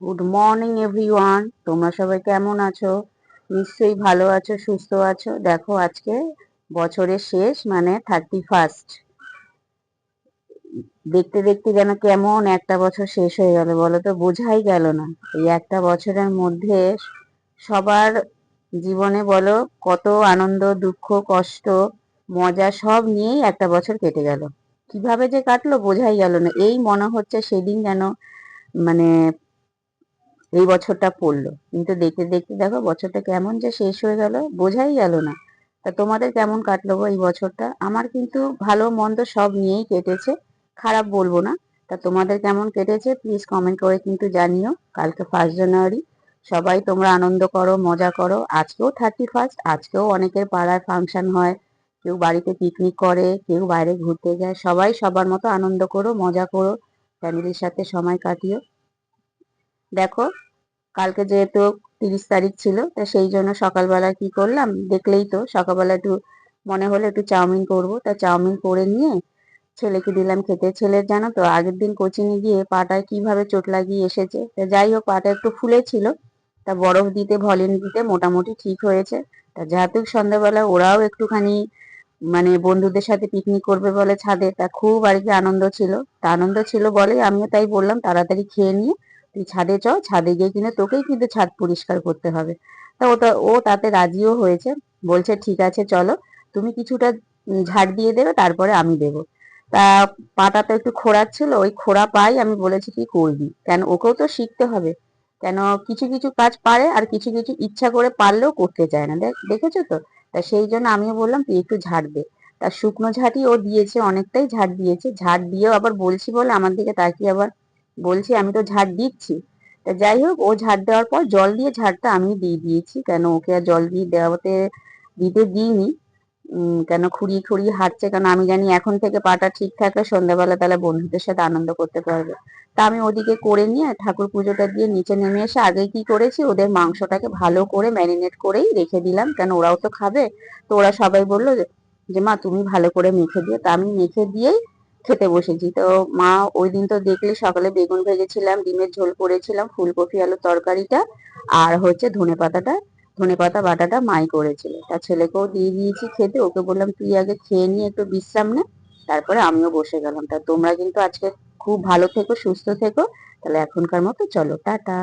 Good morning everyone, তোমরা সবাই কেমন আছো? নিশ্চয়ই ভালো আছো, সুস্থ আছো। দেখো আজকে বছরের শেষ, মানে 31st। দেখতে দেখতে যেন কেমন একটা বছর শেষ হয়ে গেল বলো তো, বোঝাই গেল না। এই একটা বছরের মধ্যে সবার জীবনে বলো কত আনন্দ, দুঃখ, কষ্ট, মজা সব নিয়েই একটা বছর কেটে গেল। কিভাবে যে কাটলো বোঝাই গেল না। এই মনে হচ্ছে সেদিন যেন মানে এই বছরটা পড়লো, কিন্তু দেখতে দেখতে দেখো বছরটা কেমন যে শেষ হয়ে গেল, বোঝাই গেল না। তা তোমাদের কেমন কাটলো গো এই বছরটা? আমার কিন্তু ভালো মন্দ সব নিয়েই কেটেছে, খারাপ বলবো না। তা তোমাদের কেমন কেটেছে প্লিজ কমেন্ট করে কিন্তু জানিও। কালকে 1 জানুয়ারি, সবাই তোমরা আনন্দ করো, মজা করো। আজকেও 31st, আজকেও অনেকের পাড়ায় ফাংশন হয়, কেউ বাড়িতে পিকনিক করে, কেউ বাইরে ঘুরতে যায়। সবাই সবার মতো আনন্দ করো, মজা করো, ফ্যামিলির সাথে সময় কাটিও। দেখো কালকে যেহেতু 30 তারিখ ছিল, তা সেই জন্য সকালবেলা কি করলাম দেখলেই তো। সকালবেলা একটু মনে হলো একটু চাউমিন করব, তা চাউমিন করে নিয়ে ছেলেকে দিলাম খেতে। ছেলের জানো তো আগের দিন কোচিংয়ে গিয়ে পাটায় কিভাবে চোট লাগিয়ে এসেছে। তা যাই হোক, পাটা একটু ফুলেছিল, তা বরফ দিতে ভলিনি দিতে মোটামুটি ঠিক হয়েছে। তা যেহেতু সন্ধ্যাবেলা ওরাও একটুখানি বন্ধুদের সাথে পিকনিক করবে বলে ছাদে, তা খুব আর কি আনন্দ ছিল। তা আনন্দ ছিল বলে আমিও তাই বললাম তাড়াতাড়ি খেয়ে নিয়ে তুই ছাদে চ, ছাদে গিয়ে কিনে তোকেই কিন্তু ছাদ পরিষ্কার করতে হবে। তা ও তাতে রাজিও হয়েছে, বলছে ঠিক আছে চলো, তুমি কিছুটা ঝাড় দিয়ে দেবে, তারপরে আমি দেবো। তা পাটা তো একটু খোঁড়াচ্ছিল, ওই খোঁড়া পাই আমি বলেছি কি করবি, কেন ওকেও তো শিখতে হবে। কেন কিছু কিছু কাজ পারে আর কিছু কিছু ইচ্ছা করে পারলেও করতে চায় না, দেখেছো তো। তা সেই জন্য আমিও বললাম তুই একটু ঝাড় দে। তার শুকনো ঝাঁটি ও দিয়েছে, অনেকটাই ঝাড় দিয়েছে। ঝাড় দিয়েও আবার বলছি বলে আমার দিকে তাকিয়ে আবার বলছি আমি তো ঝাড় দিচ্ছি। তা যাই হোক, ও ঝাড় দেওয়ার পর জল দিয়ে ঝাড়টা আমি দিয়ে দিয়েছি, কেন ওকে আর জল দিয়ে দিতে দিইনি। কেন খুঁড়িয়ে খুঁড়িয়ে হাঁটছে, কারণ আমি জানি এখন থেকে পাটা ঠিক থাকলে সন্ধ্যাবেলা তাহলে বন্ধুদের সাথে আনন্দ করতে পারবে। তা আমি ওদিকে করে নিয়ে ঠাকুর পুজোটা দিয়ে নিচে নেমে এসে আগে কি করেছি, ওদের মাংসটাকে ভালো করে ম্যারিনেট করেই রেখে দিলাম, কেন ওরাও তো খাবে। তো ওরা সবাই বললো যে মা তুমি ভালো করে মেখে দিও। তা আমি মেখে দিয়েই খেতে বসেছি। তো মা ওই দিন তো দেখলে সকালে বেগুন ভেজেছিলাম, ডিমের ঝোল করেছিলাম, ফুলকপি আলু তরকারিটা, আর হচ্ছে ধনেপাতা বাটাটা মাই করেছিল। তার ছেলেকেও দিয়ে দিয়েছি খেতে, ওকে বললাম তুই আগে খেয়ে নিয়ে একটু বিশ্রাম নে, তারপরে আমিও বসে গেলাম। তা তোমরা কিন্তু আজকে খুব ভালো থেকো, সুস্থ থেকো। তাহলে এখনকার মতো চলো, টাটা।